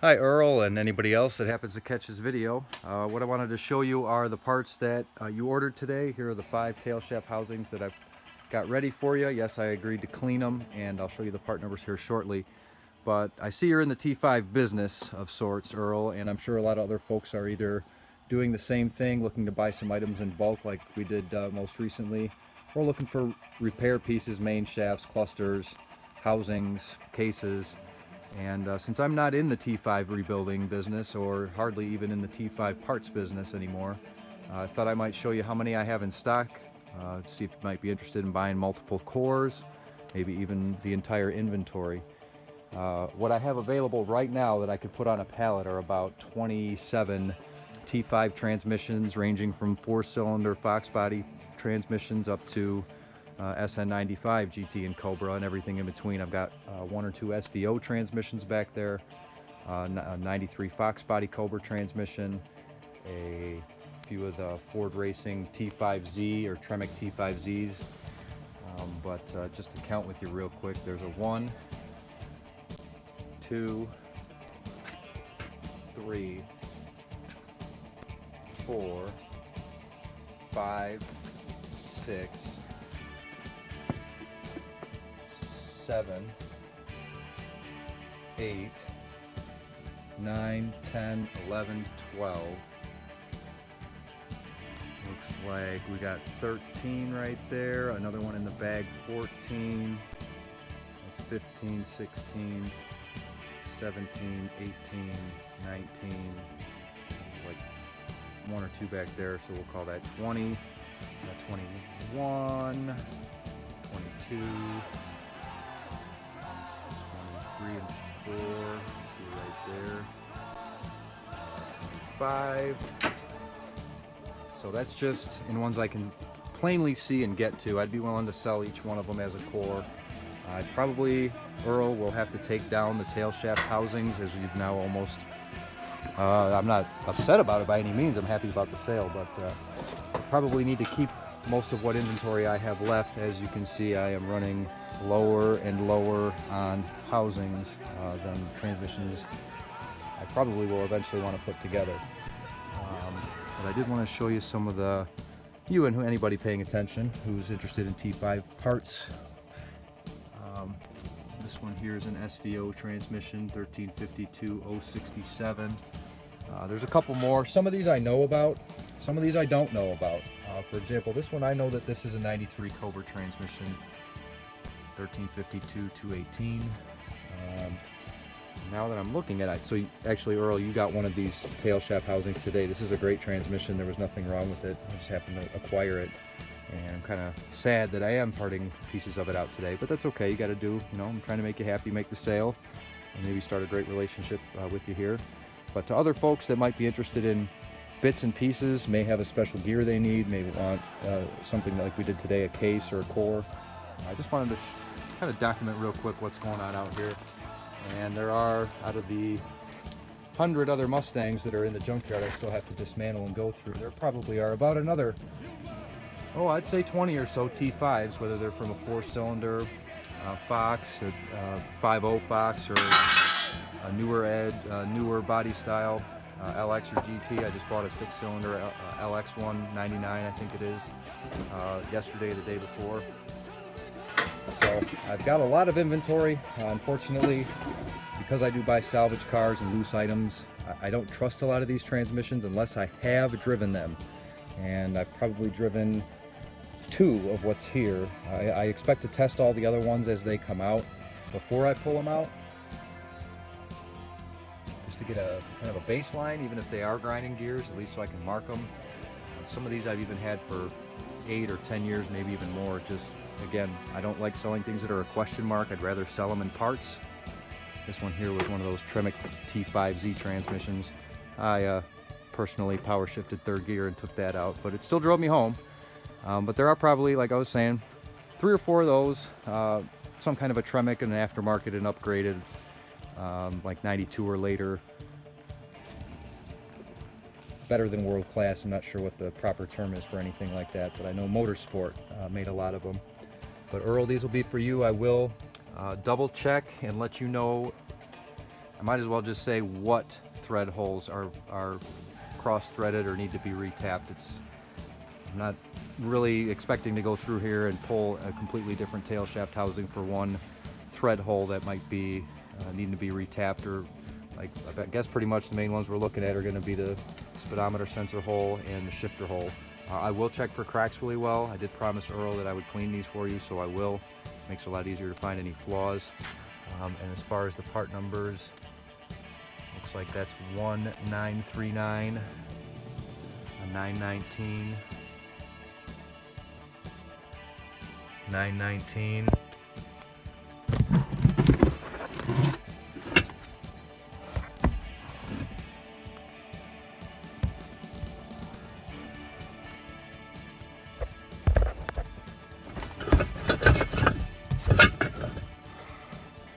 Hi Earl and anybody else that happens to catch this video. What I wanted to show you are the parts that you ordered today. Here are the 5 tail shaft housings that I've got ready for you. Yes, I agreed to clean them, and I'll show you the part numbers here shortly. But I see you're in the T5 business of sorts, Earl, and I'm sure a lot of other folks are either doing the same thing, looking to buy some items in bulk like we did most recently, or looking for repair pieces, main shafts, clusters, housings, cases. And since I'm not in the T5 rebuilding business, or hardly even in the T5 parts business anymore, I thought I might show you how many I have in stock, to see if you might be interested in buying multiple cores, maybe even the entire inventory. What I have available right now that I could put on a pallet are about 27 T5 transmissions, ranging from 4-cylinder Fox body transmissions up to SN95 GT and Cobra and everything in between. I've got 1 or 2 SVO transmissions back there, a 93 Fox body Cobra transmission, a few of the Ford Racing T5Z or Tremec T5Zs. But just to count with you real quick, there's a 1, 2, 3, 4, 5, 6, 7, 8, 9, 10, 11, 12. Looks like we got 13 right there. Another one in the bag, 14. That's 15, 16, 17, 18, 19. Like 1 or 2 back there, so we'll call that 20. 21, 22. 3 and 4, see right there, 5. So that's just in ones I can plainly see and get to. I'd be willing to sell each one of them as a core. I probably, Earl, will have to take down the tail shaft housings, as we've now almost, I'm not upset about it by any means, I'm happy about the sale, but I probably need to keep most of what inventory I have left. As you can see, I am running lower and lower on housings than transmissions I probably will eventually want to put together. But I did want to show you some of the, you and anybody paying attention who's interested in T5 parts. This one here is an SVO transmission, 1352-067. There's a couple more. Some of these I know about, some of these I don't know about. For example, this one I know that this is a 93 Cobra transmission, 1352-218. Now that I'm looking at it, so actually, Earl, you got one of these tail shaft housings today. This is a great transmission. There was nothing wrong with it. I just happened to acquire it, and I'm kind of sad that I am parting pieces of it out today, but that's okay. You got to do, you know, I'm trying to make you happy, make the sale, and maybe start a great relationship with you here. But to other folks that might be interested in bits and pieces, may have a special gear they need, may want something like we did today, a case or a core. I just wanted to kind of document real quick what's going on out here. And there are, out of the 100 other Mustangs that are in the junkyard I still have to dismantle and go through, there probably are about another, I'd say 20 or so T5s, whether they're from a 4-cylinder Fox, a 5.0 Fox, or a newer body style LX or GT. I just bought a 6-cylinder LX 199, I think it is, yesterday or the day before. So I've got a lot of inventory. Unfortunately, because I do buy salvage cars and loose items, I don't trust a lot of these transmissions unless I have driven them. And I've probably driven 2 of what's here. I expect to test all the other ones as they come out before I pull them out, just to get a kind of a baseline, even if they are grinding gears, at least so I can mark them. Some of these I've even had for 8 or 10 years, maybe even more. Just, again, I don't like selling things that are a question mark. I'd rather sell them in parts. This one here was one of those Tremec T5Z transmissions. I personally power shifted 3rd gear and took that out, but it still drove me home. But there are probably, like I was saying, 3 or 4 of those, some kind of a Tremec and an aftermarket and upgraded, like 92 or later. Better than world class. I'm not sure what the proper term is for anything like that, but I know Motorsport made a lot of them. But Earl, these will be for you. I will double check and let you know I might as well just say what thread holes are cross-threaded or need to be retapped. I'm not really expecting to go through here and pull a completely different tail shaft housing for one thread hole that might be needing to be retapped, or like I guess pretty much the main ones we're looking at are going to be the speedometer sensor hole and the shifter hole. I will check for cracks really well. I did promise Earl that I would clean these for you, so I will. Makes it a lot easier to find any flaws. And as far as the part numbers, looks like that's 1939, a 919, 919.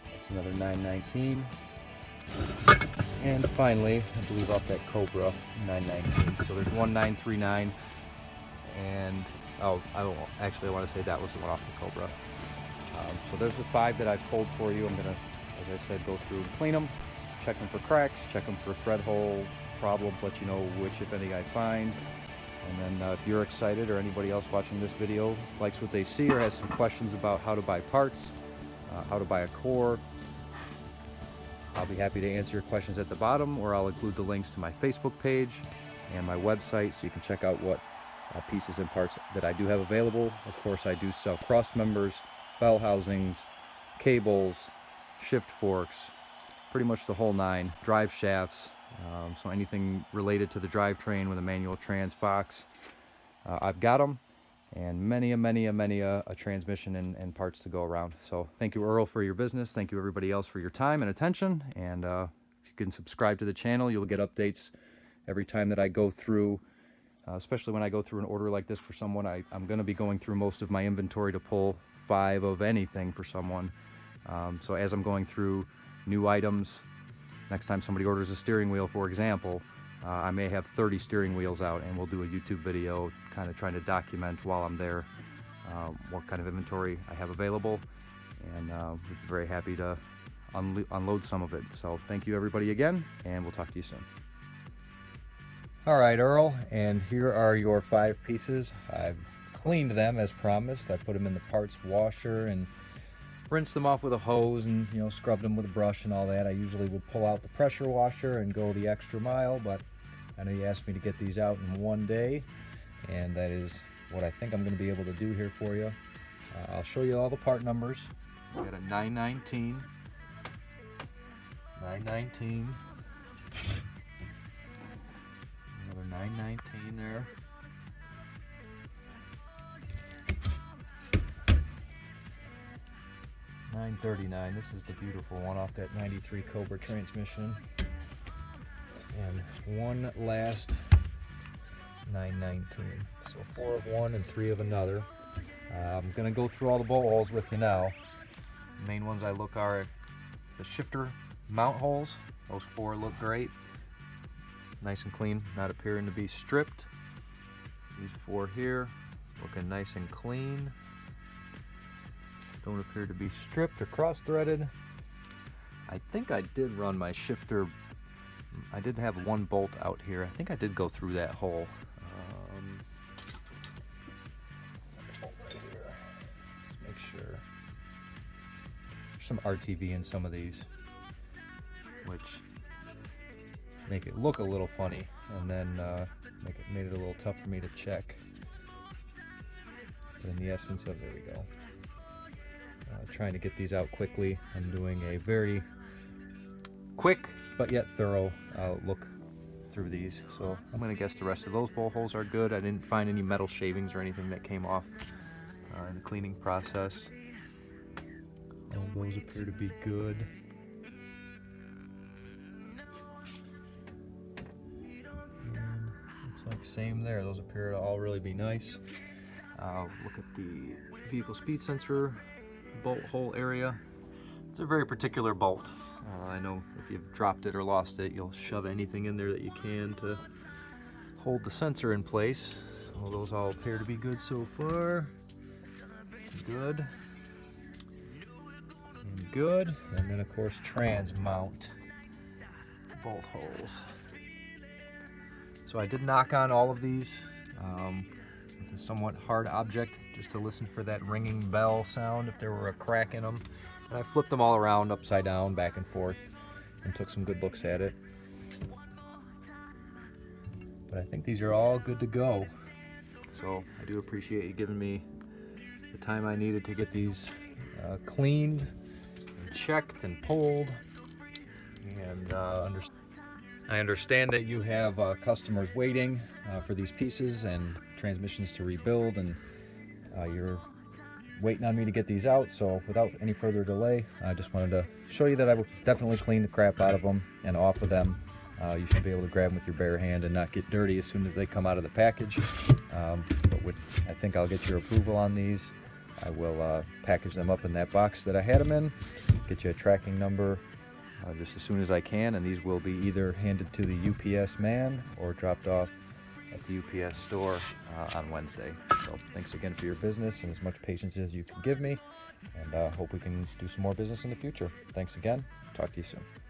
That's another 919. And finally, I believe off that Cobra, 919. So there's 1939, and I want to say that was the one off the Cobra. So there's the 5 that I've pulled for you. I'm gonna, as I said, go through and clean them, check them for cracks, check them for thread hole problems, let you know which, if any, I find. And then if you're excited, or anybody else watching this video likes what they see or has some questions about how to buy parts, how to buy a core, I'll be happy to answer your questions at the bottom, or I'll include the links to my Facebook page and my website so you can check out what pieces and parts that I do have available. Of course, I do sell cross members, bell housings, cables, shift forks, pretty much the whole 9, drive shafts, so anything related to the drivetrain with a manual trans box, I've got them, and many a transmission and parts to go around. So thank you, Earl, for your business. Thank you, everybody else, for your time and attention. And if you can subscribe to the channel, you'll get updates every time that I go through, especially when I go through an order like this for someone. I'm going to be going through most of my inventory to pull 5 of anything for someone. So as I'm going through new items, next time somebody orders a steering wheel, for example, I may have 30 steering wheels out, and we'll do a YouTube video kind of trying to document while I'm there what kind of inventory I have available, and we'd be very happy to unload some of it. So thank you, everybody, again, and we'll talk to you soon. All right, Earl, and here are your 5 pieces. I've cleaned them as promised. I put them in the parts washer and rinsed them off with a hose, and scrubbed them with a brush and all that. I usually would pull out the pressure washer and go the extra mile, but I know you asked me to get these out in one day, and that is what I think I'm going to be able to do here for you. I'll show you all the part numbers. We got a 919, 919, another 919 there. 939. This is the beautiful one off that 93 Cobra transmission. And one last 919. So 4 of one and 3 of another. I'm going to go through all the bolt holes with you now. The main ones I look are the shifter mount holes. Those 4 look great. Nice and clean, not appearing to be stripped. These 4 here, looking nice and clean. Don't appear to be stripped or cross-threaded. I think I did run my shifter. I did have 1 bolt out here. I think I did go through that hole. Right here. Let's make sure. There's some RTV in some of these, which make it look a little funny, and then made it a little tough for me to check. But in the essence of, there we go. Trying to get these out quickly. I'm doing a very quick but yet thorough look through these. So I'm going to guess the rest of those bolt holes are good. I didn't find any metal shavings or anything that came off in the cleaning process. All those appear to be good. And looks like same there. Those appear to all really be nice. Look at the vehicle speed sensor bolt hole area. It's a very particular bolt. I know if you've dropped it or lost it, you'll shove anything in there that you can to hold the sensor in place. So those all appear to be good so far. Good. And good. And then of course trans mount. bolt holes. So I did knock on all of these with a somewhat hard object just to listen for that ringing bell sound if there were a crack in them. And I flipped them all around upside down, back and forth, and took some good looks at it. But I think these are all good to go. So I do appreciate you giving me the time I needed to get these cleaned and checked and pulled. And I understand that you have customers waiting for these pieces and transmissions to rebuild, and you're waiting on me to get these out. So without any further delay, I just wanted to show you that I will definitely clean the crap out of them and off of them. You should be able to grab them with your bare hand and not get dirty as soon as they come out of the package. But I think I'll get your approval on these. I will package them up in that box that I had them in, get you a tracking number just as soon as I can, and these will be either handed to the UPS man or dropped off at the UPS store on Wednesday. So thanks again for your business and as much patience as you can give me, and hope we can do some more business in the future. Thanks again. Talk to you soon.